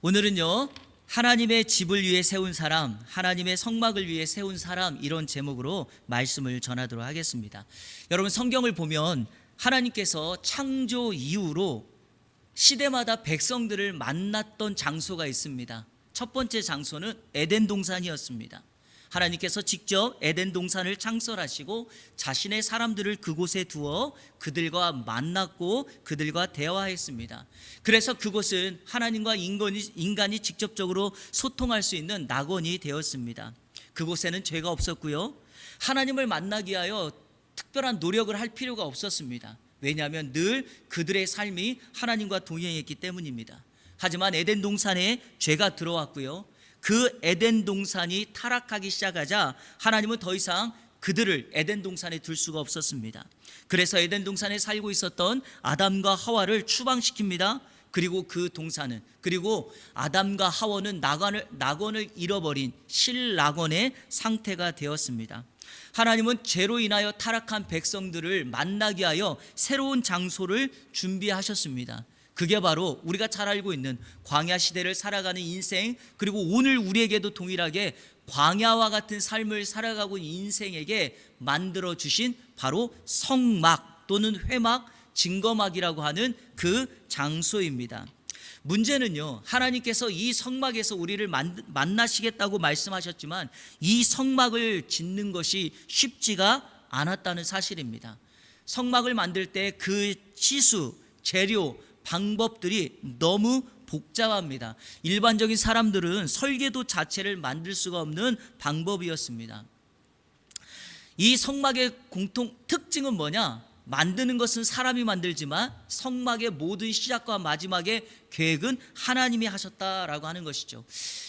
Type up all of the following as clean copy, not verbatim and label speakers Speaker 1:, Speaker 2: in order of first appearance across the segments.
Speaker 1: 오늘은요, 하나님의 집을 위해 세운 사람, 하나님의 성막을 위해 세운 사람, 이런 제목으로 말씀을 전하도록 하겠습니다. 여러분, 성경을 보면 하나님께서 창조 이후로 시대마다 백성들을 만났던 장소가 있습니다. 첫 번째 장소는 에덴 동산이었습니다. 하나님께서 직접 에덴 동산을 창설하시고 자신의 사람들을 그곳에 두어 그들과 만났고 그들과 대화했습니다. 그래서 그곳은 하나님과 인간이 직접적으로 소통할 수 있는 낙원이 되었습니다. 그곳에는 죄가 없었고요, 하나님을 만나기 위하여 특별한 노력을 할 필요가 없었습니다. 왜냐하면 늘 그들의 삶이 하나님과 동행했기 때문입니다. 하지만 에덴 동산에 죄가 들어왔고요, 그 에덴 동산이 타락하기 시작하자 하나님은 더 이상 그들을 에덴 동산에 둘 수가 없었습니다. 그래서 에덴 동산에 살고 있었던 아담과 하와를 추방시킵니다. 그리고 그 동산은, 그리고 아담과 하와는 낙원을 잃어버린 실낙원의 상태가 되었습니다. 하나님은 죄로 인하여 타락한 백성들을 만나기 위하여 새로운 장소를 준비하셨습니다. 그게 바로 우리가 잘 알고 있는 광야 시대를 살아가는 인생, 그리고 오늘 우리에게도 동일하게 광야와 같은 삶을 살아가고 있는 인생에게 만들어 주신 바로 성막 또는 회막, 증거막이라고 하는 그 장소입니다. 문제는요, 하나님께서 이 성막에서 우리를 만나시겠다고 말씀하셨지만 이 성막을 짓는 것이 쉽지가 않았다는 사실입니다. 성막을 만들 때 그 치수, 재료, 방법들이 너무 복잡합니다. 일반적인 사람들은 설계도 자체를 만들 수가 없는 방법이었습니다. 이 성막의 공통 특징은 뭐냐? 만드는 것은 사람이 만들지만 성막의 모든 시작과 마지막의 계획은 하나님이 하셨다라고 하는 것이죠.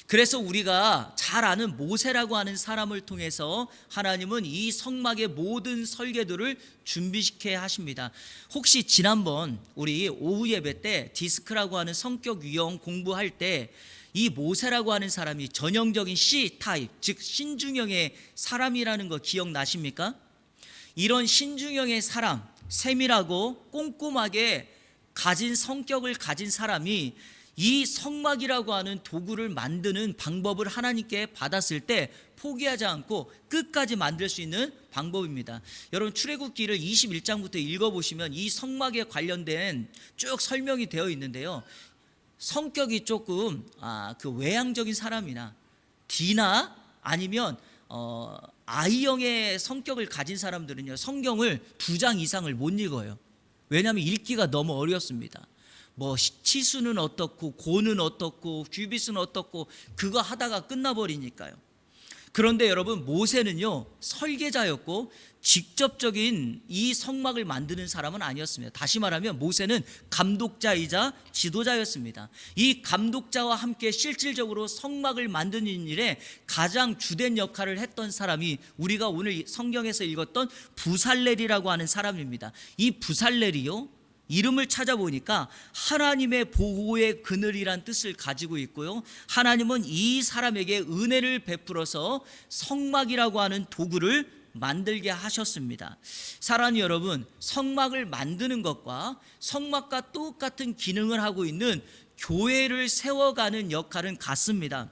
Speaker 1: 그래서 우리가 잘 아는 모세라고 하는 사람을 통해서 하나님은 이 성막의 모든 설계도를 준비시켜야 하십니다. 혹시 지난번 우리 오후 예배 때 디스크라고 하는 성격 유형 공부할 때 이 모세라고 하는 사람이 전형적인 C 타입, 즉 신중형의 사람이라는 거 기억나십니까? 이런 신중형의 사람, 세밀하고 꼼꼼하게 가진 성격을 가진 사람이 이 성막이라고 하는 도구를 만드는 방법을 하나님께 받았을 때 포기하지 않고 끝까지 만들 수 있는 방법입니다. 여러분, 출애굽기를 21장부터 읽어보시면 이 성막에 관련된 쭉 설명이 되어 있는데요, 성격이 조금 그 외향적인 사람이나 D나 아니면 I형의 성격을 가진 사람들은요, 성경을 2장 이상을 못 읽어요. 왜냐하면 읽기가 너무 어렵습니다. 뭐 치수는 어떻고 고는 어떻고 큐빗은 어떻고 그거 하다가 끝나버리니까요. 그런데 여러분, 모세는요 설계자였고 직접적인 이 성막을 만드는 사람은 아니었습니다. 다시 말하면 모세는 감독자이자 지도자였습니다. 이 감독자와 함께 실질적으로 성막을 만드는 일에 가장 주된 역할을 했던 사람이 우리가 오늘 성경에서 읽었던 부살렐이라고 하는 사람입니다. 이 부살렐이요, 이름을 찾아보니까 하나님의 보호의 그늘이란 뜻을 가지고 있고요, 하나님은 이 사람에게 은혜를 베풀어서 성막이라고 하는 도구를 만들게 하셨습니다. 사랑하는 여러분, 성막을 만드는 것과 성막과 똑같은 기능을 하고 있는 교회를 세워가는 역할은 같습니다.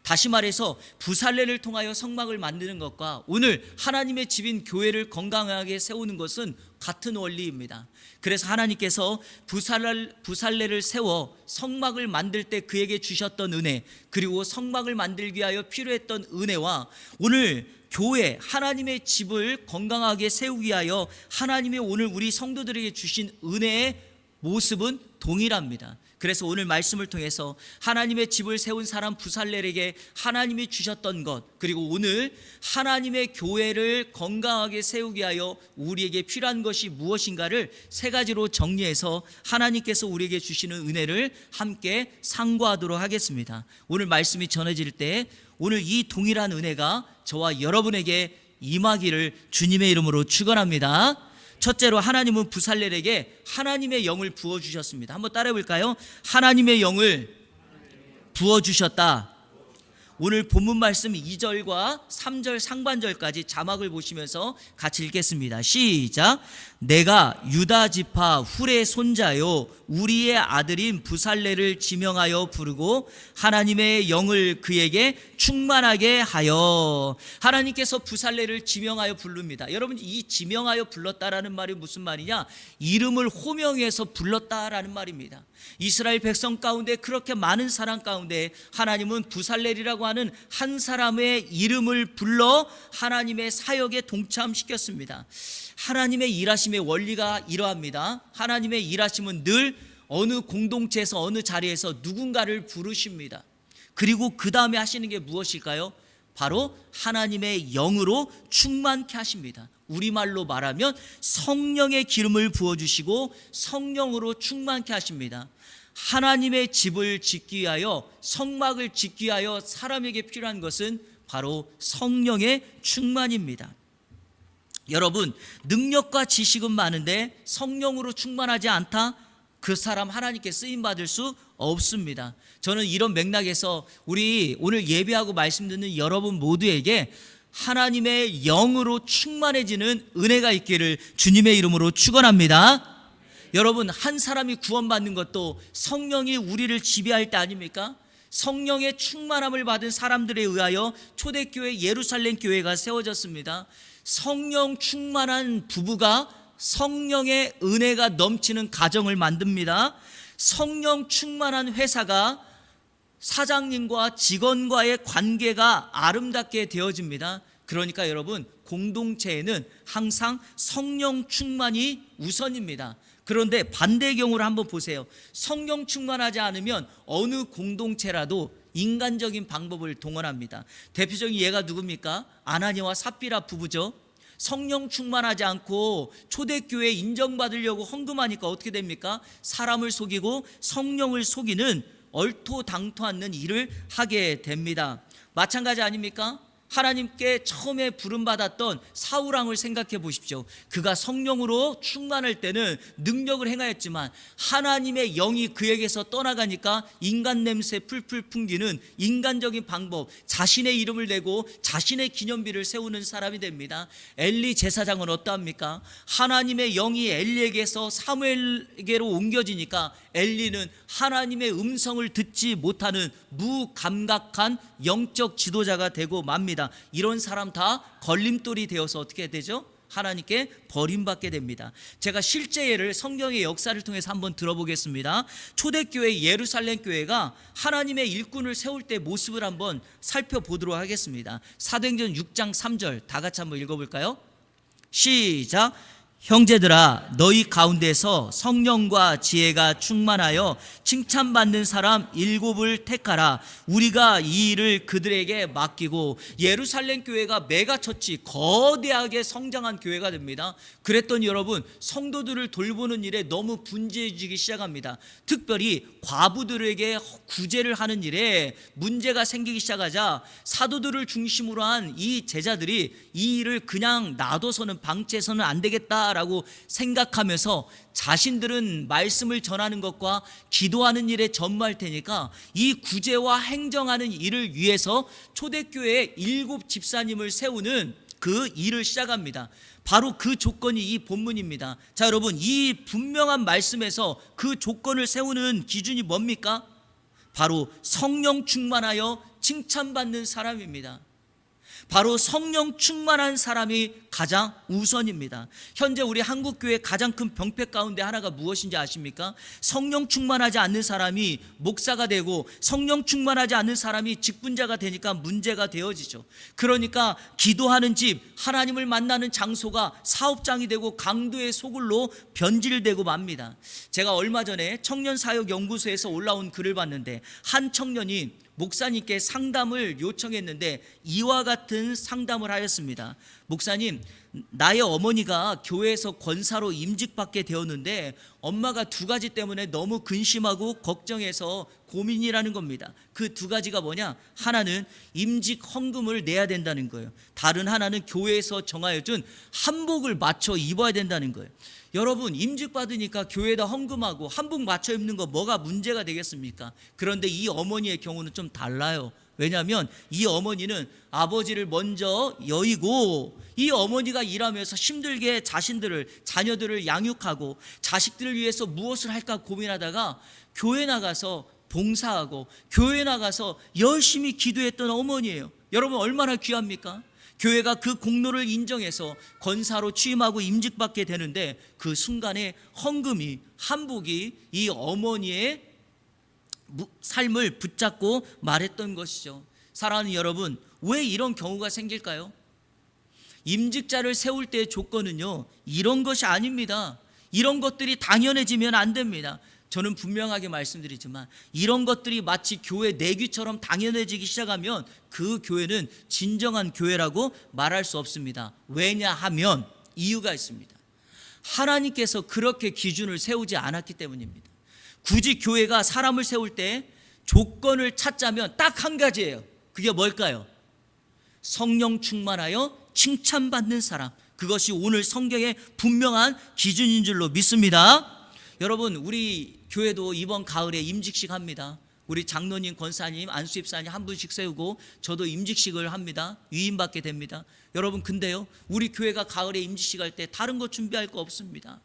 Speaker 1: 다시 말해서 부살렐을 통하여 성막을 만드는 것과 오늘 하나님의 집인 교회를 건강하게 세우는 것은 같은 원리입니다. 그래서 하나님께서 부살렐을 세워 성막을 만들 때 그에게 주셨던 은혜, 그리고 성막을 만들기 위하여 필요했던 은혜와 오늘 교회, 하나님의 집을 건강하게 세우기 위하여 하나님의 오늘 우리 성도들에게 주신 은혜의 모습은 동일합니다. 그래서 오늘 말씀을 통해서 하나님의 집을 세운 사람 부살렐에게 하나님이 주셨던 것, 그리고 오늘 하나님의 교회를 건강하게 세우기 위하여 우리에게 필요한 것이 무엇인가를 세 가지로 정리해서 하나님께서 우리에게 주시는 은혜를 함께 상고하도록 하겠습니다. 오늘 말씀이 전해질 때 오늘 이 동일한 은혜가 저와 여러분에게 임하기를 주님의 이름으로 축원합니다. 첫째로, 하나님은 부살렐에게 하나님의 영을 부어주셨습니다. 한번 따라해 볼까요? 하나님의 영을 부어주셨다. 오늘 본문 말씀 2절과 3절 상반절까지 자막을 보시면서 같이 읽겠습니다. 시작. 내가 유다 지파 훌의 손자요 우리의 아들인 부살레를 지명하여 부르고 하나님의 영을 그에게 충만하게 하여. 하나님께서 부살레를 지명하여 부릅니다. 여러분, 이 지명하여 불렀다라는 말이 무슨 말이냐? 이름을 호명해서 불렀다라는 말입니다. 이스라엘 백성 가운데 그렇게 많은 사람 가운데 하나님은 부살렐이라고 하는 한 사람의 이름을 불러 하나님의 사역에 동참시켰습니다. 하나님의 일하심의 원리가 이러합니다. 하나님의 일하심은 늘 어느 공동체에서 어느 자리에서 누군가를 부르십니다. 그리고 그 다음에 하시는 게 무엇일까요? 바로 하나님의 영으로 충만케 하십니다. 우리말로 말하면 성령의 기름을 부어주시고 성령으로 충만케 하십니다. 하나님의 집을 짓기 위하여, 성막을 짓기 위하여 사람에게 필요한 것은 바로 성령의 충만입니다. 여러분, 능력과 지식은 많은데 성령으로 충만하지 않다? 그 사람 하나님께 쓰임받을 수 없습니다. 저는 이런 맥락에서 우리 오늘 예배하고 말씀 듣는 여러분 모두에게 하나님의 영으로 충만해지는 은혜가 있기를 주님의 이름으로 축원합니다. 여러분, 한 사람이 구원받는 것도 성령이 우리를 지배할 때 아닙니까? 성령의 충만함을 받은 사람들에 의하여 초대교회 예루살렘 교회가 세워졌습니다. 성령 충만한 부부가 성령의 은혜가 넘치는 가정을 만듭니다. 성령 충만한 회사가 사장님과 직원과의 관계가 아름답게 되어집니다. 그러니까 여러분, 공동체에는 항상 성령 충만이 우선입니다. 그런데 반대의 경우를 한번 보세요. 성령 충만하지 않으면 어느 공동체라도 인간적인 방법을 동원합니다. 대표적인 예가 누굽니까? 아나니와 삽비라 부부죠. 성령 충만하지 않고 초대교회에 인정받으려고 헌금하니까 어떻게 됩니까? 사람을 속이고 성령을 속이는 얼토당토 않는 일을 하게 됩니다. 마찬가지 아닙니까? 하나님께 처음에 부름받았던 사울왕을 생각해 보십시오. 그가 성령으로 충만할 때는 능력을 행하였지만 하나님의 영이 그에게서 떠나가니까 인간 냄새 풀풀 풍기는 인간적인 방법, 자신의 이름을 내고 자신의 기념비를 세우는 사람이 됩니다. 엘리 제사장은 어떠합니까? 하나님의 영이 엘리에게서 사무엘에게로 옮겨지니까 엘리는 하나님의 음성을 듣지 못하는 무감각한 영적 지도자가 되고 맙니다. 이런 사람 다 걸림돌이 되어서 어떻게 되죠? 하나님께 버림받게 됩니다. 제가 실제 예를 성경의 역사를 통해서 한번 들어보겠습니다. 초대교회 예루살렘 교회가 하나님의 일꾼을 세울 때 모습을 한번 살펴보도록 하겠습니다. 사도행전 6장 3절 다 같이 한번 읽어볼까요? 시작. 형제들아, 너희 가운데서 성령과 지혜가 충만하여 칭찬받는 사람 7을 택하라. 우리가 이 일을 그들에게 맡기고. 예루살렘 교회가 메가처치, 거대하게 성장한 교회가 됩니다. 그랬더니 여러분, 성도들을 돌보는 일에 너무 분주해지기 시작합니다. 특별히 과부들에게 구제를 하는 일에 문제가 생기기 시작하자 사도들을 중심으로 한 이 제자들이 이 일을 그냥 놔둬서는 방치해서는 안 되겠다라고 생각하면서 자신들은 말씀을 전하는 것과 기도하는 일에 전무할 테니까 이 구제와 행정하는 일을 위해서 초대교회에 7 집사님을 세우는 그 일을 시작합니다. 바로 그 조건이 이 본문입니다. 자, 여러분, 이 분명한 말씀에서 그 조건을 세우는 기준이 뭡니까? 바로 성령 충만하여 칭찬받는 사람입니다. 바로 성령 충만한 사람이 가장 우선입니다. 현재 우리 한국교회 가장 큰 병폐 가운데 하나가 무엇인지 아십니까? 성령 충만하지 않는 사람이 목사가 되고 성령 충만하지 않는 사람이 직분자가 되니까 문제가 되어지죠. 그러니까 기도하는 집, 하나님을 만나는 장소가 사업장이 되고 강도의 소굴로 변질되고 맙니다. 제가 얼마 전에 청년사역연구소에서 올라온 글을 봤는데 한 청년이 목사님께 상담을 요청했는데 이와 같은 상담을 하였습니다. 목사님, 나의 어머니가 교회에서 권사로 임직받게 되었는데 엄마가 2가지 때문에 너무 근심하고 걱정해서 고민이라는 겁니다. 그 2가지가 뭐냐? 하나는 임직 헌금을 내야 된다는 거예요. 다른 하나는 교회에서 정하여준 한복을 맞춰 입어야 된다는 거예요. 여러분, 임직 받으니까 교회에다 헌금하고 한복 맞춰 입는 거 뭐가 문제가 되겠습니까? 그런데 이 어머니의 경우는 좀 달라요. 왜냐하면 이 어머니는 아버지를 먼저 여의고 이 어머니가 일하면서 힘들게 자녀들을 양육하고 자식들을 위해서 무엇을 할까 고민하다가 교회 나가서 봉사하고 교회 나가서 열심히 기도했던 어머니예요. 여러분 얼마나 귀합니까? 교회가 그 공로를 인정해서 권사로 취임하고 임직받게 되는데 그 순간에 헌금이 한복이 이 어머니의 삶을 붙잡고 말했던 것이죠. 사랑하는 여러분, 왜 이런 경우가 생길까요? 임직자를 세울 때의 조건은요, 이런 것이 아닙니다. 이런 것들이 당연해지면 안 됩니다. 저는 분명하게 말씀드리지만 이런 것들이 마치 교회 내규처럼 당연해지기 시작하면 그 교회는 진정한 교회라고 말할 수 없습니다. 왜냐하면 이유가 있습니다. 하나님께서 그렇게 기준을 세우지 않았기 때문입니다. 굳이 교회가 사람을 세울 때 조건을 찾자면 딱 한 가지예요. 그게 뭘까요? 성령 충만하여 칭찬받는 사람. 그것이 오늘 성경의 분명한 기준인 줄로 믿습니다. 여러분, 우리 교회도 이번 가을에 임직식 합니다. 우리 장로님, 권사님, 안수집사님 한 분씩 세우고 저도 임직식을 합니다. 위임받게 됩니다. 여러분, 근데요, 우리 교회가 가을에 임직식 할 때 다른 거 준비할 거 없습니다.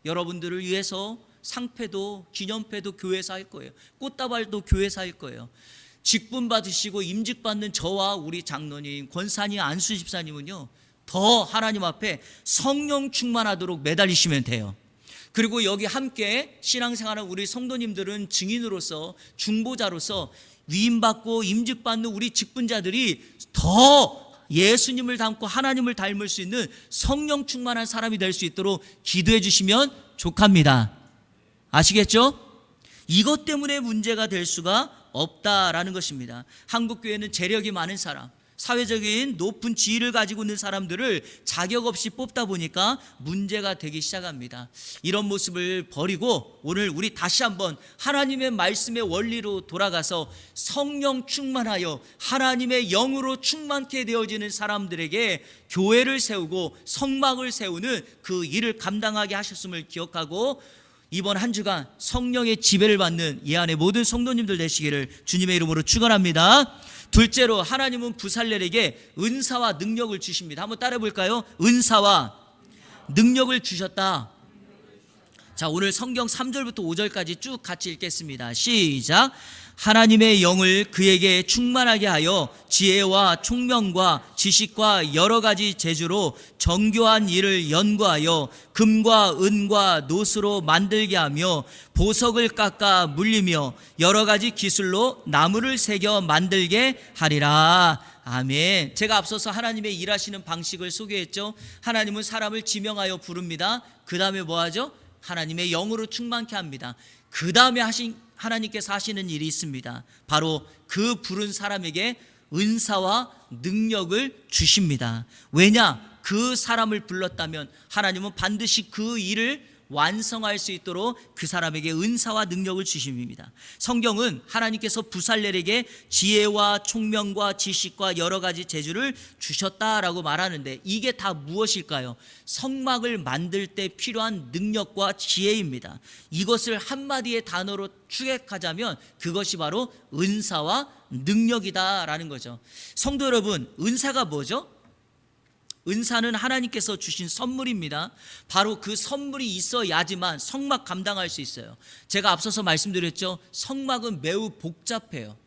Speaker 1: 여러분들을 위해서 상패도 기념패도 교회에서 할 거예요. 꽃다발도 교회에서 할 거예요. 직분 받으시고 임직 받는 저와 우리 장로님, 권사님, 안수집사님은요, 더 하나님 앞에 성령 충만하도록 매달리시면 돼요. 그리고 여기 함께 신앙생활하는 우리 성도님들은 증인으로서, 중보자로서 위임받고 임직받는 우리 직분자들이 더 예수님을 닮고 하나님을 닮을 수 있는 성령 충만한 사람이 될 수 있도록 기도해 주시면 족합니다. 아시겠죠? 이것 때문에 문제가 될 수가 없다라는 것입니다. 한국교회는 재력이 많은 사람, 사회적인 높은 지위를 가지고 있는 사람들을 자격 없이 뽑다 보니까 문제가 되기 시작합니다. 이런 모습을 버리고 오늘 우리 다시 한번 하나님의 말씀의 원리로 돌아가서 성령 충만하여 하나님의 영으로 충만케 되어지는 사람들에게 교회를 세우고 성막을 세우는 그 일을 감당하게 하셨음을 기억하고 이번 한 주간 성령의 지배를 받는 이 안에 모든 성도님들 되시기를 주님의 이름으로 축원합니다. 둘째로, 하나님은 부살렐에게 은사와 능력을 주십니다. 한번 따라해 볼까요? 은사와 능력을 주셨다. 자, 오늘 성경 3절부터 5절까지 쭉 같이 읽겠습니다. 시작. 하나님의 영을 그에게 충만하게 하여 지혜와 총명과 지식과 여러 가지 재주로 정교한 일을 연구하여 금과 은과 노스로 만들게 하며 보석을 깎아 물리며 여러 가지 기술로 나무를 새겨 만들게 하리라. 아멘. 제가 앞서서 하나님의 일하시는 방식을 소개했죠. 하나님은 사람을 지명하여 부릅니다. 그 다음에 뭐 하죠? 하나님의 영으로 충만케 합니다. 그 다음에 하나님께서 하시는 일이 있습니다. 바로 그 부른 사람에게 은사와 능력을 주십니다. 왜냐? 그 사람을 불렀다면 하나님은 반드시 그 일을 완성할 수 있도록 그 사람에게 은사와 능력을 주십니다. 성경은 하나님께서 부살렐에게 지혜와 총명과 지식과 여러 가지 재주를 주셨다라고 말하는데 이게 다 무엇일까요? 성막을 만들 때 필요한 능력과 지혜입니다. 이것을 한마디의 단어로 추격하자면 그것이 바로 은사와 능력이다라는 거죠. 성도 여러분, 은사가 뭐죠? 은사는 하나님께서 주신 선물입니다. 바로 그 선물이 있어야지만 성막 감당할 수 있어요. 제가 앞서서 말씀드렸죠. 성막은 매우 복잡해요.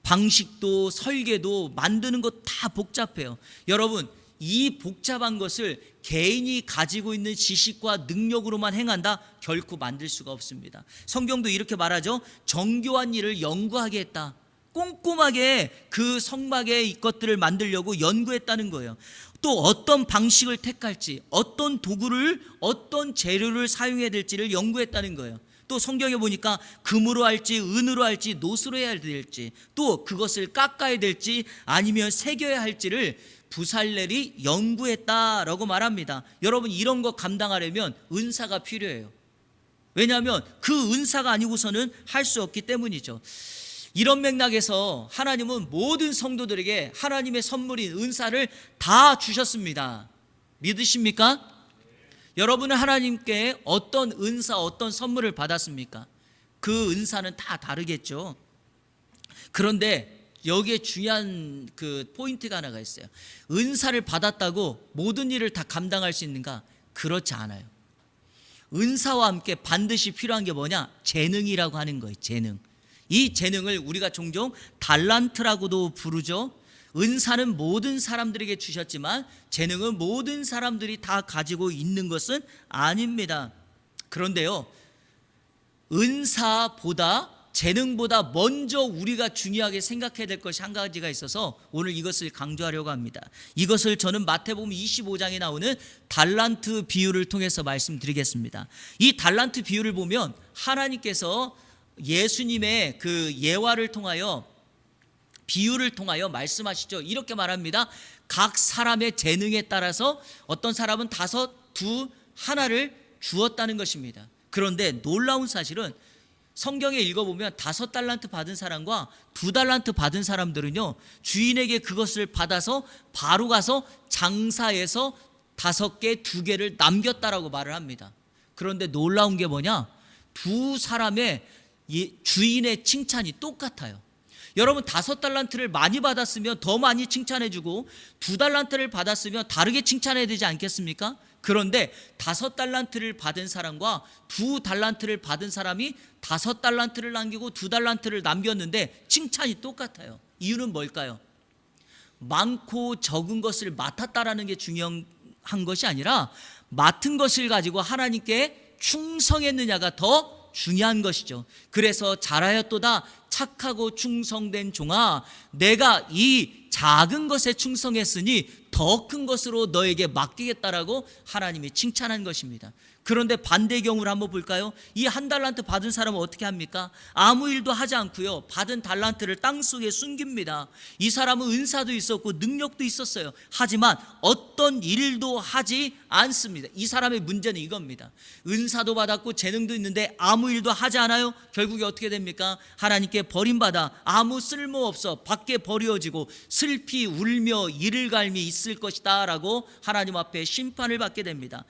Speaker 1: 방식도 설계도 만드는 것 다 복잡해요. 여러분, 이 복잡한 것을 개인이 가지고 있는 지식과 능력으로만 행한다? 결코 만들 수가 없습니다. 성경도 이렇게 말하죠. 정교한 일을 연구하게 했다. 꼼꼼하게 그 성막의 것들을 만들려고 연구했다는 거예요. 또 어떤 방식을 택할지, 어떤 도구를, 어떤 재료를 사용해야 될지를 연구했다는 거예요. 또 성경에 보니까 금으로 할지 은으로 할지 노스로 해야 될지 또 그것을 깎아야 될지 아니면 새겨야 할지를 부살렐이 연구했다라고 말합니다. 여러분, 이런 거 감당하려면 은사가 필요해요. 왜냐하면 그 은사가 아니고서는 할 수 없기 때문이죠. 이런 맥락에서 하나님은 모든 성도들에게 하나님의 선물인 은사를 다 주셨습니다. 믿으십니까? 여러분은 하나님께 어떤 은사, 어떤 선물을 받았습니까? 그 은사는 다 다르겠죠. 그런데 여기에 중요한 그 포인트가 하나가 있어요. 은사를 받았다고 모든 일을 다 감당할 수 있는가? 그렇지 않아요. 은사와 함께 반드시 필요한 게 뭐냐? 재능이라고 하는 거예요. 재능. 이 재능을 우리가 종종 달란트라고도 부르죠. 은사는 모든 사람들에게 주셨지만 재능은 모든 사람들이 다 가지고 있는 것은 아닙니다. 그런데요, 은사보다 재능보다 먼저 우리가 중요하게 생각해야 될 것이 한 가지가 있어서 오늘 이것을 강조하려고 합니다. 이것을 저는 마태복음 25장에 나오는 달란트 비유를 통해서 말씀드리겠습니다. 이 달란트 비유를 보면 하나님께서 예수님의 그 예화를 통하여, 비유를 통하여 말씀하시죠. 이렇게 말합니다. 각 사람의 재능에 따라서 어떤 사람은 5, 2, 하나를 주었다는 것입니다. 그런데 놀라운 사실은 성경에 읽어보면 5달란트 받은 사람과 2달란트 받은 사람들은요, 주인에게 그것을 받아서 바로 가서 장사해서 5개, 2개를 남겼다라고 말을 합니다. 그런데 놀라운 게 뭐냐? 두 사람의 주인의 칭찬이 똑같아요. 여러분, 5달란트를 많이 받았으면 더 많이 칭찬해주고 2달란트를 받았으면 다르게 칭찬해야 되지 않겠습니까? 그런데 5달란트를 받은 사람과 2달란트를 받은 사람이 5달란트를 남기고 2달란트를 남겼는데 칭찬이 똑같아요. 이유는 뭘까요? 많고 적은 것을 맡았다라는 게 중요한 것이 아니라 맡은 것을 가지고 하나님께 충성했느냐가 더 중요한 것이죠. 그래서 잘하였도다 착하고 충성된 종아, 내가 이 작은 것에 충성했으니 더 큰 것으로 너에게 맡기겠다라고 하나님이 칭찬한 것입니다. 그런데 반대 경우를 한번 볼까요? 이 1달란트 받은 사람은 어떻게 합니까? 아무 일도 하지 않고요, 받은 달란트를 땅속에 숨깁니다. 이 사람은 은사도 있었고 능력도 있었어요. 하지만 어떤 일도 하지 않습니다. 이 사람의 문제는 이겁니다. 은사도 받았고 재능도 있는데 아무 일도 하지 않아요. 결국에 어떻게 됩니까? 하나님께 버림받아 아무 쓸모없어 밖에 버려지고 슬피 울며 이를 갈미 있을 것이다 라고 하나님 앞에 심판을 받게 됩니다.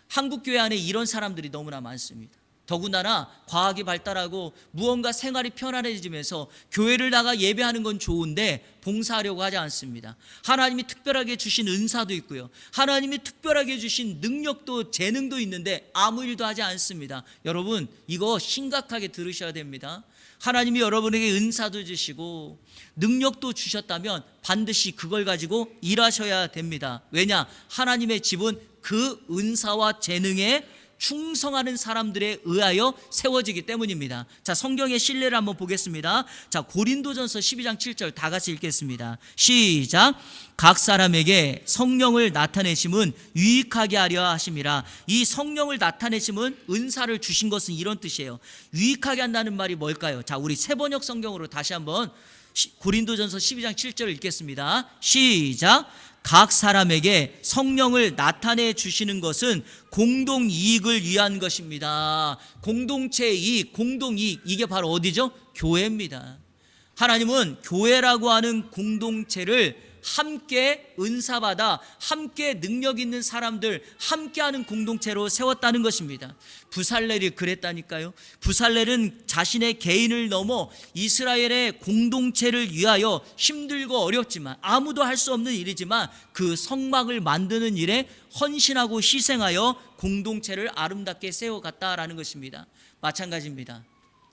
Speaker 1: 한국교회 안에 이런 사람들이 너무나 많습니다. 더군다나 과학이 발달하고 무언가 생활이 편안해지면서 교회를 나가 예배하는 건 좋은데 봉사하려고 하지 않습니다. 하나님이 특별하게 주신 은사도 있고요, 하나님이 특별하게 주신 능력도 재능도 있는데 아무 일도 하지 않습니다. 여러분, 이거 심각하게 들으셔야 됩니다. 하나님이 여러분에게 은사도 주시고 능력도 주셨다면 반드시 그걸 가지고 일하셔야 됩니다. 왜냐? 하나님의 집은 그 은사와 재능에 충성하는 사람들에 의하여 세워지기 때문입니다. 자, 성경의 신뢰를 한번 보겠습니다. 자, 고린도전서 12장 7절 다 같이 읽겠습니다. 시작. 각 사람에게 성령을 나타내심은 유익하게 하려 하심이라. 이 성령을 나타내심은 은사를 주신 것은 이런 뜻이에요. 유익하게 한다는 말이 뭘까요? 자, 우리 세번역 성경으로 다시 한번 고린도전서 12장 7절 읽겠습니다. 시작. 각 사람에게 성령을 나타내 주시는 것은 공동 이익을 위한 것입니다. 공동체의 이익, 공동이익, 이게 바로 어디죠? 교회입니다. 하나님은 교회라고 하는 공동체를 함께 은사받아 함께 능력 있는 사람들 함께하는 공동체로 세웠다는 것입니다. 부살렐이 그랬다니까요. 부살렐은 자신의 개인을 넘어 이스라엘의 공동체를 위하여 힘들고 어렵지만 아무도 할 수 없는 일이지만 그 성막을 만드는 일에 헌신하고 희생하여 공동체를 아름답게 세워갔다라는 것입니다. 마찬가지입니다.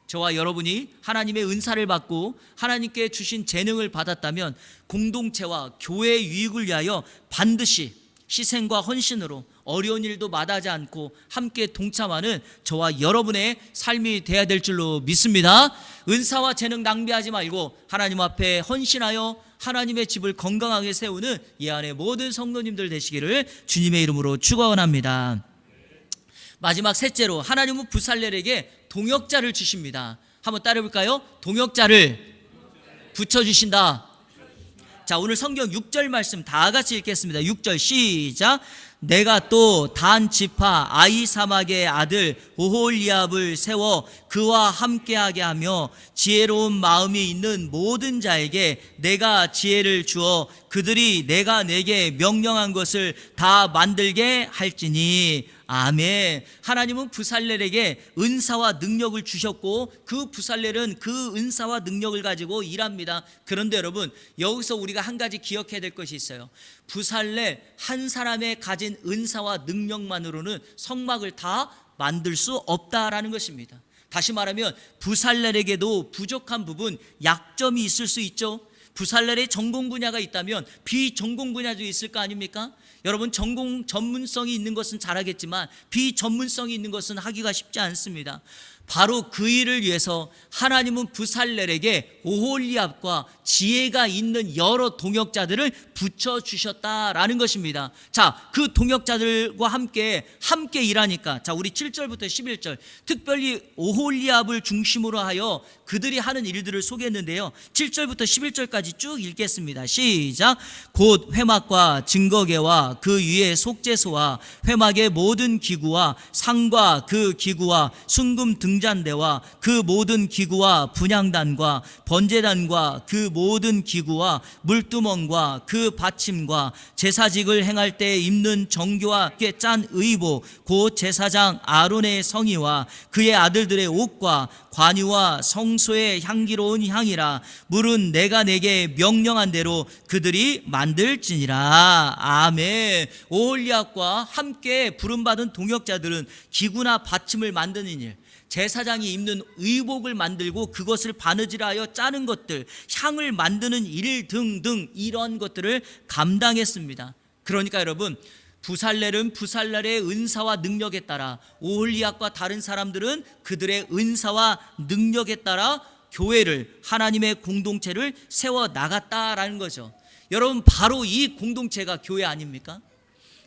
Speaker 1: 저와 여러분이 하나님의 은사를 받고 하나님께 주신 재능을 받았다면 공동체와 교회의 유익을 위하여 반드시 희생과 헌신으로 어려운 일도 마다하지 않고 함께 동참하는 저와 여러분의 삶이 되어야 될 줄로 믿습니다. 은사와 재능 낭비하지 말고 하나님 앞에 헌신하여 하나님의 집을 건강하게 세우는 이 안에 모든 성도님들 되시기를 주님의 이름으로 축원합니다. 마지막 셋째로, 하나님은 부살렐에게 동역자를 주십니다. 한번 따라해볼까요? 동역자를 붙여주신다. 자, 오늘 성경 6절 말씀 다 같이 읽겠습니다. 6절 시작. 내가 또 단 지파 아히사막의 아들 오홀리압을 세워 그와 함께하게 하며 지혜로운 마음이 있는 모든 자에게 내가 지혜를 주어 그들이 내가 내게 명령한 것을 다 만들게 할지니. 아멘. 하나님은 부살렐에게 은사와 능력을 주셨고 그 부살렐은 그 은사와 능력을 가지고 일합니다. 그런데 여러분, 여기서 우리가 한 가지 기억해야 될 것이 있어요. 부살렐 한 사람의 가진 은사와 능력만으로는 성막을 다 만들 수 없다라는 것입니다. 다시 말하면 부살렐에게도 부족한 부분, 약점이 있을 수 있죠. 부살렐의 전공 분야가 있다면 비전공 분야도 있을 거 아닙니까? 여러분, 전문성이 있는 것은 잘하겠지만 비전문성이 있는 것은 하기가 쉽지 않습니다. 바로 그 일을 위해서 하나님은 부살렐에게 오홀리압과 지혜가 있는 여러 동역자들을 붙여주셨다라는 것입니다. 자, 그 동역자들과 함께 일하니까, 자, 우리 7절부터 11절 특별히 오홀리압을 중심으로 하여 그들이 하는 일들을 소개했는데요. 7절부터 11절까지 쭉 읽겠습니다. 시작. 곧 회막과 증거계와 그 위에 속죄소와 회막의 모든 기구와 상과 그 기구와 순금 등잔대와 그 모든 기구와 분향단과 번제단과 그 모든 기구와 물두멍과 그 받침과 제사직을 행할 때 입는 정교와 짠 의복 곧 제사장 아론의 성의와 그의 아들들의 옷과 관유와 성소의 향기로운 향이라. 물은 내가 내게 명령한 대로 그들이 만들지니라. 아멘. 오홀리압과 함께 부름받은 동역자들은 기구나 받침을 만드는 일, 제사장이 입는 의복을 만들고 그것을 바느질하여 짜는 것들, 향을 만드는 일 등등 이런 것들을 감당했습니다. 그러니까 여러분, 부살렐은 부살렐의 은사와 능력에 따라, 오홀리압과 다른 사람들은 그들의 은사와 능력에 따라 교회를, 하나님의 공동체를 세워 나갔다라는 거죠. 여러분, 바로 이 공동체가 교회 아닙니까?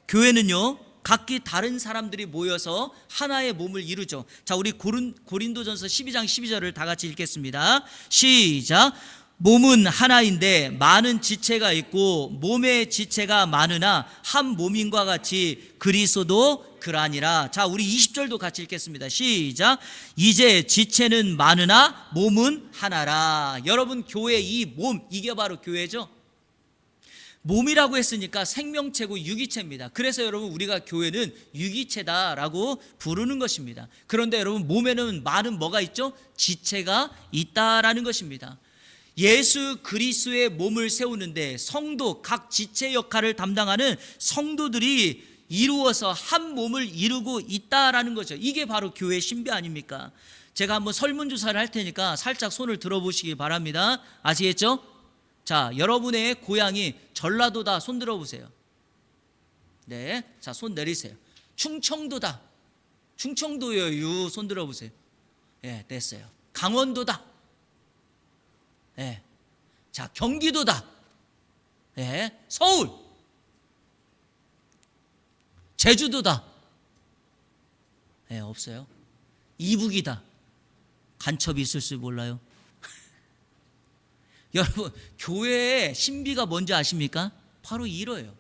Speaker 1: 교회는요, 각기 다른 사람들이 모여서 하나의 몸을 이루죠. 자, 우리 고린도전서 12장 12절을 다 같이 읽겠습니다. 시작. 몸은 하나인데 많은 지체가 있고 몸의 지체가 많으나 한 몸인과 같이 그리스도도 그러하니라. 자, 우리 20절도 같이 읽겠습니다. 시작. 이제 지체는 많으나 몸은 하나라. 여러분, 교회 이 몸, 이게 바로 교회죠. 몸이라고 했으니까 생명체고 유기체입니다. 그래서 여러분, 우리가 교회는 유기체다라고 부르는 것입니다. 그런데 여러분, 몸에는 많은 뭐가 있죠? 지체가 있다라는 것입니다. 예수 그리스도의 몸을 세우는데 성도, 각 지체 역할을 담당하는 성도들이 이루어서 한 몸을 이루고 있다라는 거죠. 이게 바로 교회의 신비 아닙니까? 제가 한번 설문조사를 할 테니까 살짝 손을 들어보시기 바랍니다. 아시겠죠? 자, 여러분의 고향이 전라도다, 손 들어보세요. 네, 자, 손 내리세요. 충청도다, 충청도요, 손 들어보세요. 예, 됐어요. 강원도다. 예, 자, 경기도다. 예, 서울, 제주도다. 예, 없어요. 이북이다. 간첩이 있을 수 몰라요. 여러분, 교회의 신비가 뭔지 아십니까? 바로 이러예요.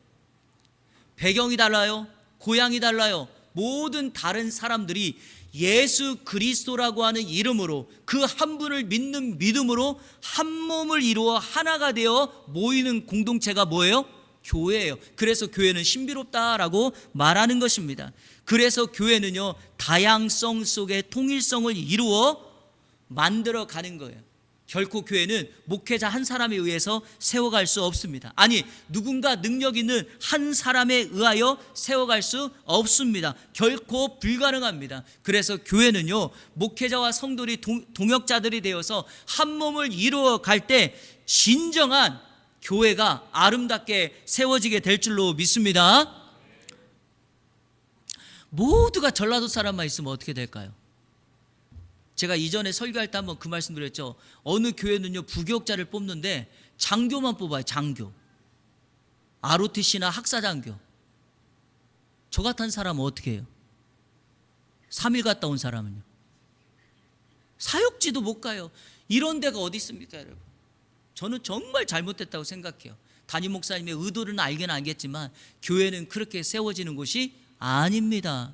Speaker 1: 배경이 달라요. 고향이 달라요. 모든 다른 사람들이 예수 그리스도라고 하는 이름으로, 그 한 분을 믿는 믿음으로 한 몸을 이루어 하나가 되어 모이는 공동체가 뭐예요? 교회예요. 그래서 교회는 신비롭다라고 말하는 것입니다. 그래서 교회는요, 다양성 속에 통일성을 이루어 만들어 가는 거예요. 결코 교회는 목회자 한 사람에 의해서 세워갈 수 없습니다. 아니, 누군가 능력 있는 한 사람에 의하여 세워갈 수 없습니다. 결코 불가능합니다. 그래서 교회는요, 목회자와 성도들이 동역자들이 되어서 한 몸을 이루어 갈 때 진정한 교회가 아름답게 세워지게 될 줄로 믿습니다. 모두가 전라도 사람만 있으면 어떻게 될까요? 제가 이전에 설교할 때 한번 그 말씀 드렸죠. 어느 교회는요, 부교육자를 뽑는데 장교만 뽑아요. 장교, ROTC나 학사장교. 저 같은 사람은 어떻게 해요? 3일 갔다 온 사람은요, 사역지도 못 가요. 이런 데가 어디 있습니까, 여러분? 저는 정말 잘못됐다고 생각해요. 담임 목사님의 의도는 알긴 알겠지만 교회는 그렇게 세워지는 곳이 아닙니다.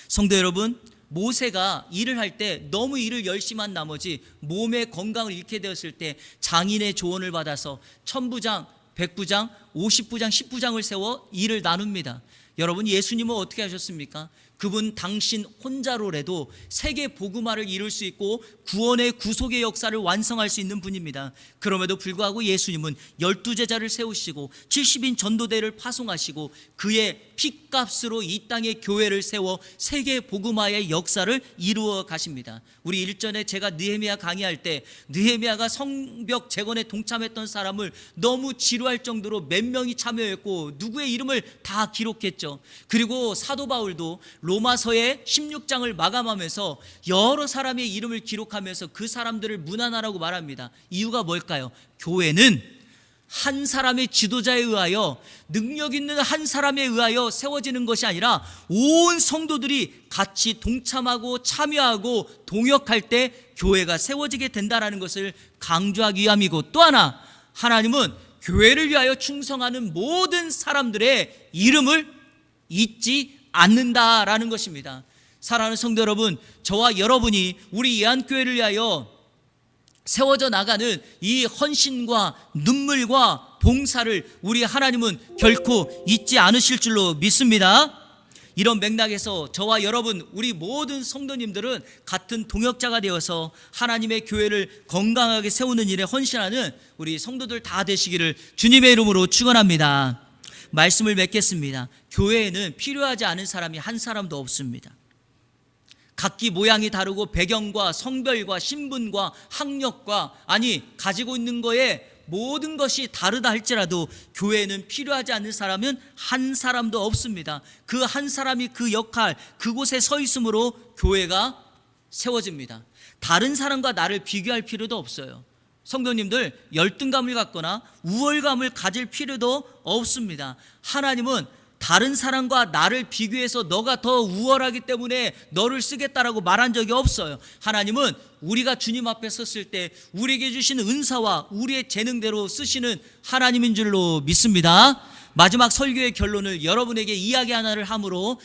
Speaker 1: 성도 여러분, 모세가 일을 할 때 너무 일을 열심히 한 나머지 몸의 건강을 잃게 되었을 때 장인의 조언을 받아서 1000부장, 100부장, 50부장, 10부장을 세워 일을 나눕니다. 여러분, 예수님은 어떻게 하셨습니까? 그분 당신 혼자로라도 세계 복음화를 이룰 수 있고 구원의 구속의 역사를 완성할 수 있는 분입니다. 그럼에도 불구하고 예수님은 12제자를 세우시고 70인 전도대를 파송하시고 그의 핏값으로 이 땅에 교회를 세워 세계 복음화의 역사를 이루어 가십니다. 우리 일전에 제가 느헤미야 강의할 때 느헤미야가 성벽 재건에 동참했던 사람을 너무 지루할 정도로 몇 명이 참여했고 누구의 이름을 다 기록했죠. 그리고 사도 바울도 로마서의 16장을 마감하면서 여러 사람의 이름을 기록하면서 그 사람들을 문안하라고 말합니다. 이유가 뭘까요? 교회는 한 사람의 지도자에 의하여, 능력 있는 한 사람에 의하여 세워지는 것이 아니라 온 성도들이 같이 동참하고 참여하고 동역할 때 교회가 세워지게 된다는 것을 강조하기 위함이고, 또 하나, 하나님은 교회를 위하여 충성하는 모든 사람들의 이름을 잊지 않는다라는 것입니다. 사랑하는 성도 여러분, 저와 여러분이 우리 예안교회를 위하여 세워져 나가는 이 헌신과 눈물과 봉사를 우리 하나님은 결코 잊지 않으실 줄로 믿습니다. 이런 맥락에서 저와 여러분, 우리 모든 성도님들은 같은 동역자가 되어서 하나님의 교회를 건강하게 세우는 일에 헌신하는 우리 성도들 다 되시기를 주님의 이름으로 축원합니다. 말씀을 맺겠습니다. 교회에는 필요하지 않은 사람이 한 사람도 없습니다. 각기 모양이 다르고 배경과 성별과 신분과 학력과 가지고 있는 거에 모든 것이 다르다 할지라도 교회에는 필요하지 않는 사람은 한 사람도 없습니다. 그 한 사람이 그 역할, 그곳에 서 있음으로 교회가 세워집니다. 다른 사람과 나를 비교할 필요도 없어요. 성도님들, 열등감을 갖거나 우월감을 가질 필요도 없습니다. 하나님은 다른 사람과 나를 비교해서 너가 더 우월하기 때문에 너를 쓰겠다라고 말한 적이 없어요. 하나님은 우리가 주님 앞에 섰을 때 우리에게 주신 은사와 우리의 재능대로 쓰시는 하나님인 줄로 믿습니다. 마지막 설교의 결론을 여러분에게 이야기 하나를 함으로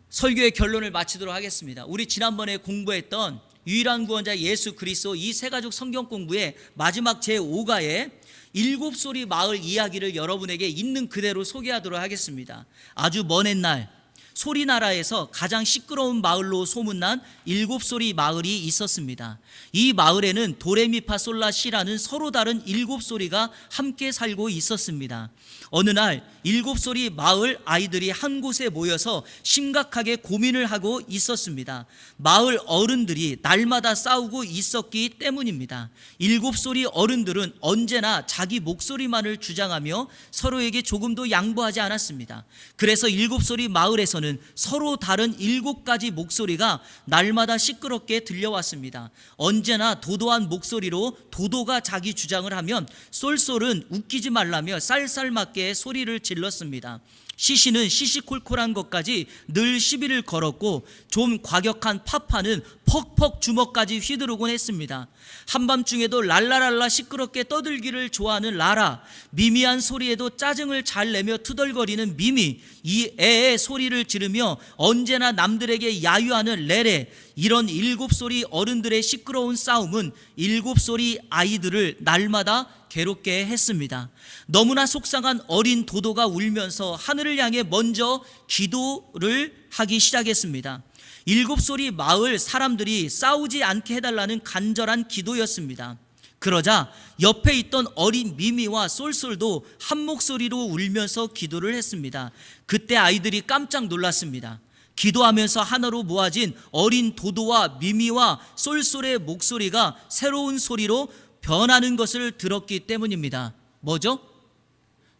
Speaker 1: 설교의 결론을 마치도록 하겠습니다. 우리 지난번에 공부했던 유일한 구원자 예수 그리스도 이 세가족 성경 공부의 마지막 제5가에 일곱소리 마을 이야기를 여러분에게 있는 그대로 소개하도록 하겠습니다. 아주 먼 옛날 소리나라에서 가장 시끄러운 마을로 소문난 일곱소리 마을이 있었습니다. 이 마을에는 도레미파솔라시라는 서로 다른 일곱 소리가 함께 살고 있었습니다. 어느 날 일곱소리 마을 아이들이 한 곳에 모여서 심각하게 고민을 하고 있었습니다. 마을 어른들이 날마다 싸우고 있었기 때문입니다. 일곱소리 어른들은 언제나 자기 목소리만을 주장하며 서로에게 조금도 양보하지 않았습니다. 그래서 일곱소리 마을에서는 서로 다른 7가지 목소리가 날마다 시끄럽게 들려왔습니다. 언제나 도도한 목소리로 도도가 자기 주장을 하면 쏠쏠은 웃기지 말라며 쌀쌀맞게 소리를 질렀습니다. 시시는 시시콜콜한 것까지 늘 시비를 걸었고 좀 과격한 파파는 퍽퍽 주먹까지 휘두르곤 했습니다. 한밤중에도 랄라랄라 시끄럽게 떠들기를 좋아하는 라라, 미미한 소리에도 짜증을 잘 내며 투덜거리는 미미, 이 애의 소리를 지르며 언제나 남들에게 야유하는 레레, 이런 7소리 어른들의 시끄러운 싸움은 7소리 아이들을 날마다 괴롭게 했습니다. 너무나 속상한 어린 도도가 울면서 하늘을 향해 먼저 기도를 하기 시작했습니다. 7소리 마을 사람들이 싸우지 않게 해달라는 간절한 기도였습니다. 그러자 옆에 있던 어린 미미와 쏠쏠도 한 목소리로 울면서 기도를 했습니다. 그때 아이들이 깜짝 놀랐습니다. 기도하면서 하나로 모아진 어린 도도와 미미와 쏠쏠의 목소리가 새로운 소리로 변하는 것을 들었기 때문입니다. 뭐죠?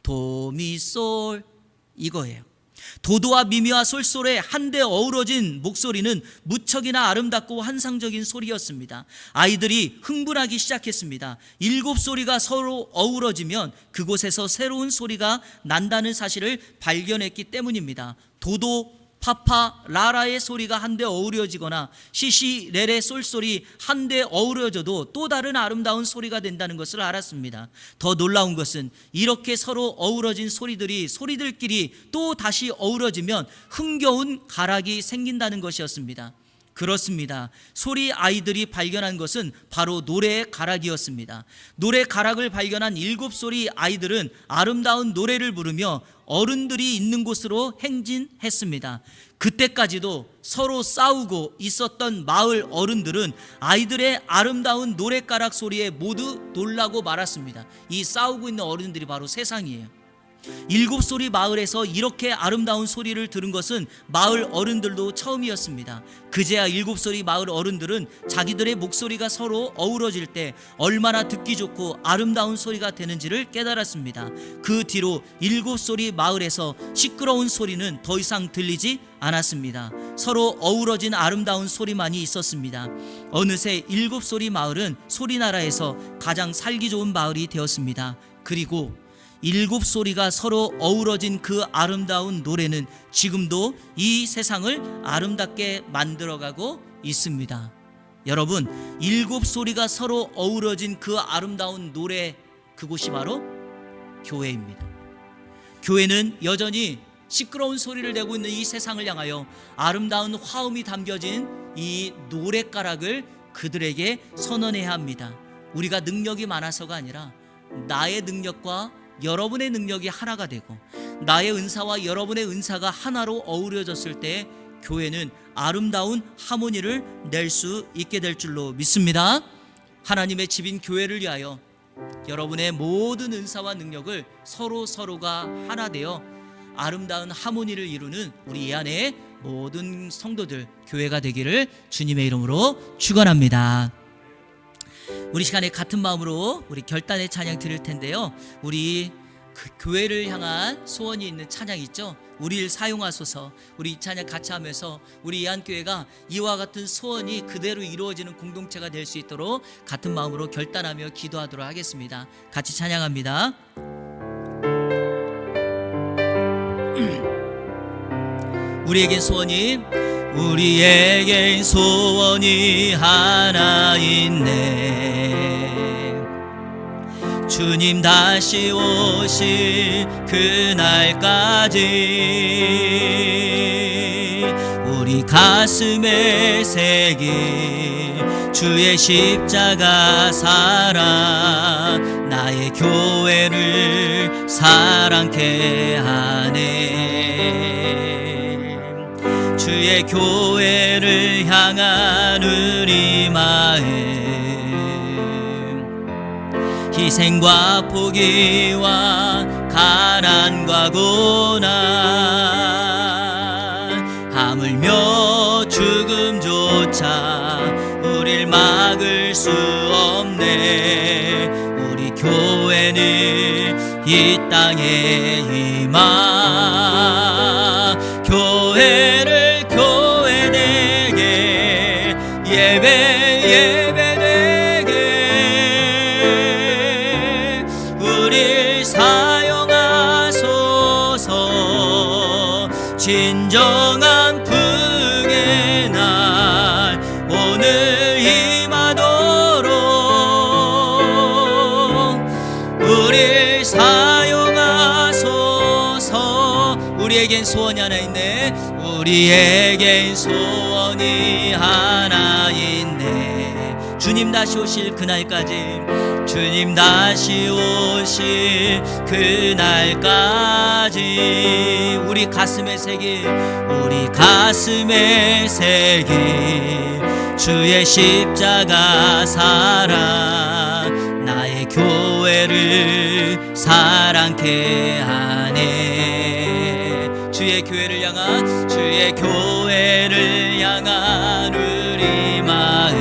Speaker 1: 도미솔, 이거예요. 도도와 미미와 쏠쏠의 한데 어우러진 목소리는 무척이나 아름답고 환상적인 소리였습니다. 아이들이 흥분하기 시작했습니다. 7소리가 서로 어우러지면 그곳에서 새로운 소리가 난다는 사실을 발견했기 때문입니다. 도도 파파 라라의 소리가 한데 어우러지거나 시시 레레 솔소리 한데 어우러져도 또 다른 아름다운 소리가 된다는 것을 알았습니다. 더 놀라운 것은 이렇게 서로 어우러진 소리들끼리 또 다시 어우러지면 흥겨운 가락이 생긴다는 것이었습니다. 그렇습니다. 소리 아이들이 발견한 것은 바로 노래의 가락이었습니다. 노래 가락을 발견한 7소리 아이들은 아름다운 노래를 부르며 어른들이 있는 곳으로 행진했습니다. 그때까지도 서로 싸우고 있었던 마을 어른들은 아이들의 아름다운 노래가락 소리에 모두 놀라고 말았습니다. 이 싸우고 있는 어른들이 바로 세상이에요. 7소리 마을에서 이렇게 아름다운 소리를 들은 것은 마을 어른들도 처음이었습니다. 그제야 7소리 마을 어른들은 자기들의 목소리가 서로 어우러질 때 얼마나 듣기 좋고 아름다운 소리가 되는지를 깨달았습니다. 그 뒤로 7소리 마을에서 시끄러운 소리는 더 이상 들리지 않았습니다. 서로 어우러진 아름다운 소리만이 있었습니다. 어느새 7소리 마을은 소리나라에서 가장 살기 좋은 마을이 되었습니다. 그리고 7소리가 서로 어우러진 그 아름다운 노래는 지금도 이 세상을 아름답게 만들어가고 있습니다. 여러분, 7소리가 서로 어우러진 그 아름다운 노래, 그곳이 바로 교회입니다. 교회는 여전히 시끄러운 소리를 내고 있는 이 세상을 향하여 아름다운 화음이 담겨진 이 노랫가락을 그들에게 선언해야 합니다. 우리가 능력이 많아서가 아니라 나의 능력과 여러분의 능력이 하나가 되고 나의 은사와 여러분의 은사가 하나로 어우러졌을 때 교회는 아름다운 하모니를 낼 수 있게 될 줄로 믿습니다. 하나님의 집인 교회를 위하여 여러분의 모든 은사와 능력을 서로가 하나 되어 아름다운 하모니를 이루는 우리 이 안에 모든 성도들 교회가 되기를 주님의 이름으로 축원합니다. 우리 시간에 같은 마음으로 우리 결단의 찬양 드릴 텐데요. 우리 그 교회를 향한 소원이 있는 찬양 있죠? 우리를 사용하소서. 우리 이 찬양 같이 하면서 우리 이한교회가 이와 같은 소원이 그대로 이루어지는 공동체가 될 수 있도록 같은 마음으로 결단하며 기도하도록 하겠습니다. 같이 찬양합니다. 우리에겐 소원이 하나 있네. 주님 다시 오실 그날까지 우리 가슴에 새긴 주의 십자가 사랑 나의 교회를 사랑케 하네. 주의 교회를 향한 우리 마음 희생과 포기와 가난과 고난 하물며 죽음조차 우릴 막을 수 없네. 우리 교회는 이 땅에 임하 교회를 교회되게 예배되게 우릴 사용하소서. 진정한 풍의 날 오늘 임하도록 우릴 사용하소서. 우리에겐 소원이 하나 있네. 우리에겐 소원이 하나 있네. 주님 다시 오실 그날까지 주님 다시 오실 그날까지 우리 가슴에 새긴 주의 십자가 사랑 나의 교회를 사랑케 하네. 주의 교회를 향한 우리 마음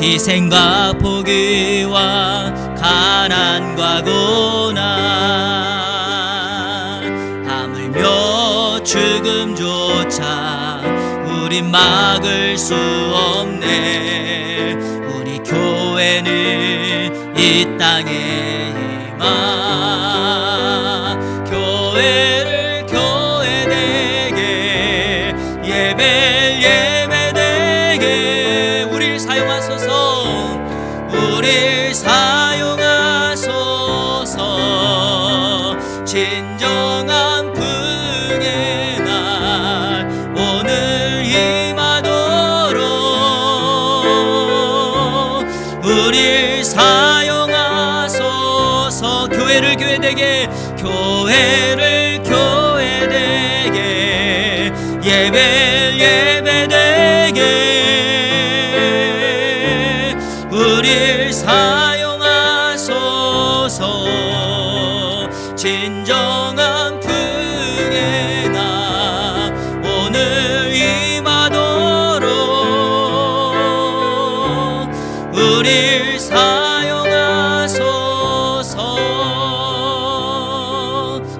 Speaker 1: 희생과 포기와 가난과 고난 하물며 죽음조차 우린 막을 수 없네. 우리 교회는 이 땅에 임하 교회를 예배되게 우릴 사용하소서. 진정한 풍의 날 오늘 임하도록 우릴 사용하소서.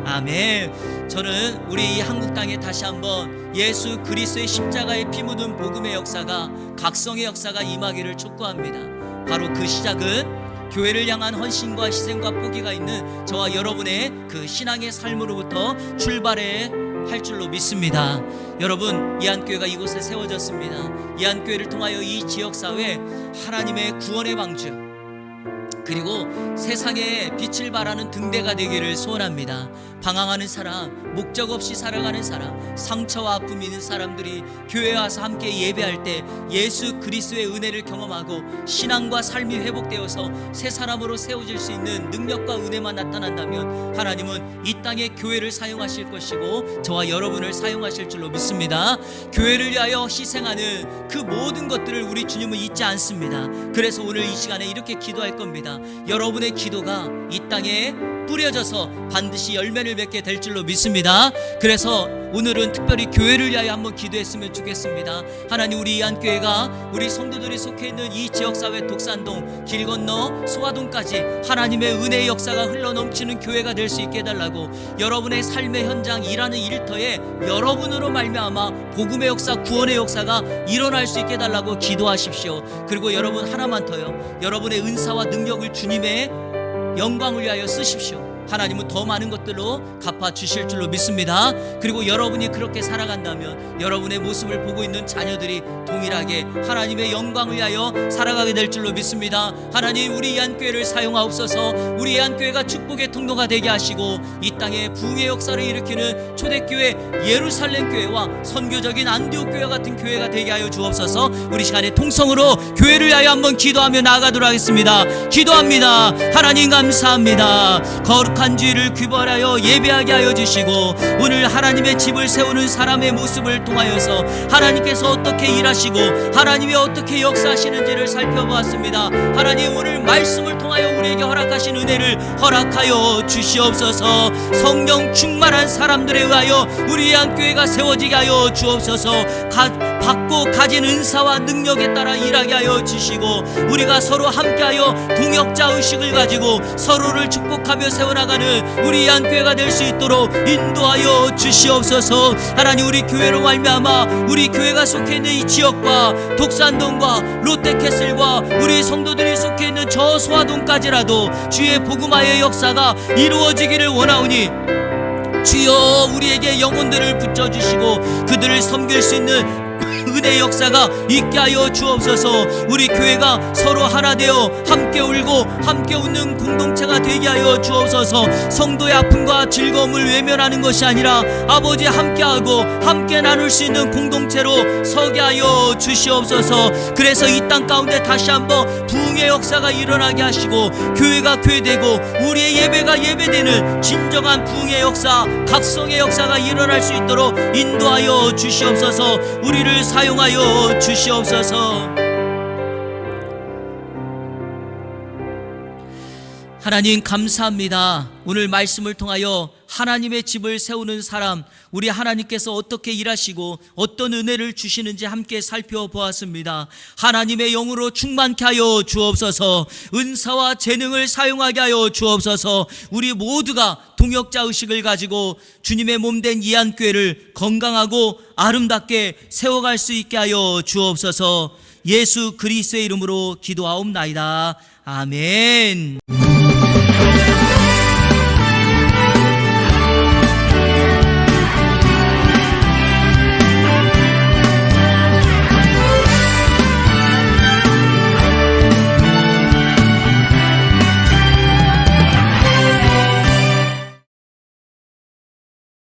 Speaker 1: 아멘. 저는 우리 이 한국 땅에 다시 한번 예수 그리스도의 십자가의 피 묻은 복음의 역사가, 각성의 역사가 임하기를 촉구합니다. 바로 그 시작은 교회를 향한 헌신과 희생과 포기가 있는 저와 여러분의 그 신앙의 삶으로부터 출발해 할 줄로 믿습니다. 여러분, 이안교회가 이곳에 세워졌습니다. 이안교회를 통하여 이 지역사회 하나님의 구원의 방주, 그리고 세상에 빛을 발하는 등대가 되기를 소원합니다. 방황하는 사람, 목적 없이 살아가는 사람, 상처와 아픔이 있는 사람들이 교회에 와서 함께 예배할 때 예수 그리스도의 은혜를 경험하고 신앙과 삶이 회복되어서 새 사람으로 세워질 수 있는 능력과 은혜만 나타난다면 하나님은 이 땅에 교회를 사용하실 것이고 저와 여러분을 사용하실 줄로 믿습니다. 교회를 위하여 희생하는 그 모든 것들을 우리 주님은 잊지 않습니다. 그래서 오늘 이 시간에 이렇게 기도할 겁니다. 여러분의 기도가 이 땅에 뿌려져서 반드시 열매를 맺게 될 줄로 믿습니다. 그래서 오늘은 특별히 교회를 위하여 한번 기도했으면 좋겠습니다. 하나님, 우리 이안교회가 우리 성도들이 속해 있는 이 지역사회 독산동, 길 건너 소화동까지 하나님의 은혜의 역사가 흘러넘치는 교회가 될 수 있게 해달라고, 여러분의 삶의 현장, 일하는 일터에 여러분으로 말미암아 복음의 역사, 구원의 역사가 일어날 수 있게 해달라고 기도하십시오. 그리고 여러분 하나만 더요, 여러분의 은사와 능력을 주님의 영광을 위하여 쓰십시오. 하나님은 더 많은 것들로 갚아주실 줄로 믿습니다. 그리고 여러분이 그렇게 살아간다면 여러분의 모습을 보고 있는 자녀들이 동일하게 하나님의 영광을 위하여 살아가게 될 줄로 믿습니다. 하나님, 우리 이안교회를 사용하옵소서. 우리 이안교회가 축복의 통로가 되게 하시고 이 땅에 부흥의 역사를 일으키는 초대교회 예루살렘 교회와 선교적인 안디옥 교회 같은 교회가 되게 하여 주옵소서. 우리 시간에 통성으로 교회를 위하여 한번 기도하며 나아가도록 하겠습니다. 기도합니다. 하나님 감사합니다. 거룩한 주일을 귀벌하여 예배하게 하여 주시고 오늘 하나님의 집을 세우는 사람의 모습을 통하여서 하나님께서 어떻게 일하시고 하나님이 어떻게 역사하시는지를 살펴보았습니다. 하나님, 오늘 말씀을 통하여 우리에게 허락하신 은혜를 허락하여 주시옵소서. 성령 충만한 사람들에 의하여 우리 이안교회가 세워지게 하여 주옵소서. 받고 가진 은사와 능력에 따라 일하게 하여 주시고 우리가 서로 함께하여 동역자 의식을 가지고 서로를 축복하며 세워나가는 우리 이안교회가 될 수 있도록 인도하여 주시옵소서. 하나님, 우리 교회로 말미암아 우리 교회가 속해 있는 이 지역과 독산동과 롯데캐슬과 우리 성도들이 속해 있는 저 소화동까지라도 주의 복음화의 역사가 이루어지기를 원하오니 주여, 우리에게 영혼들을 붙여주시고 그들을 섬길 수 있는 은혜의 역사가 있게 하여 주옵소서. 우리 교회가 서로 하나 되어 함께 울고 함께 웃는 공동체가 되게 하여 주옵소서. 성도의 아픔과 즐거움을 외면하는 것이 아니라 아버지 함께하고 함께 나눌 수 있는 공동체로 서게 하여 주시옵소서. 그래서 이 땅 가운데 다시 한번 부흥의 역사가 일어나게 하시고 교회가 교회되고 우리의 예배가 예배되는 진정한 부흥의 역사, 각성의 역사가 일어날 수 있도록 인도하여 주시옵소서. 우리를 사용하여 주시옵소서. 하나님 감사합니다. 오늘 말씀을 통하여 하나님의 집을 세우는 사람, 우리 하나님께서 어떻게 일하시고 어떤 은혜를 주시는지 함께 살펴보았습니다. 하나님의 영으로 충만케 하여 주옵소서. 은사와 재능을 사용하게 하여 주옵소서. 우리 모두가 동역자 의식을 가지고 주님의 몸된 이안교회를 건강하고 아름답게 세워갈 수 있게 하여 주옵소서. 예수 그리스도의 이름으로 기도하옵나이다. 아멘.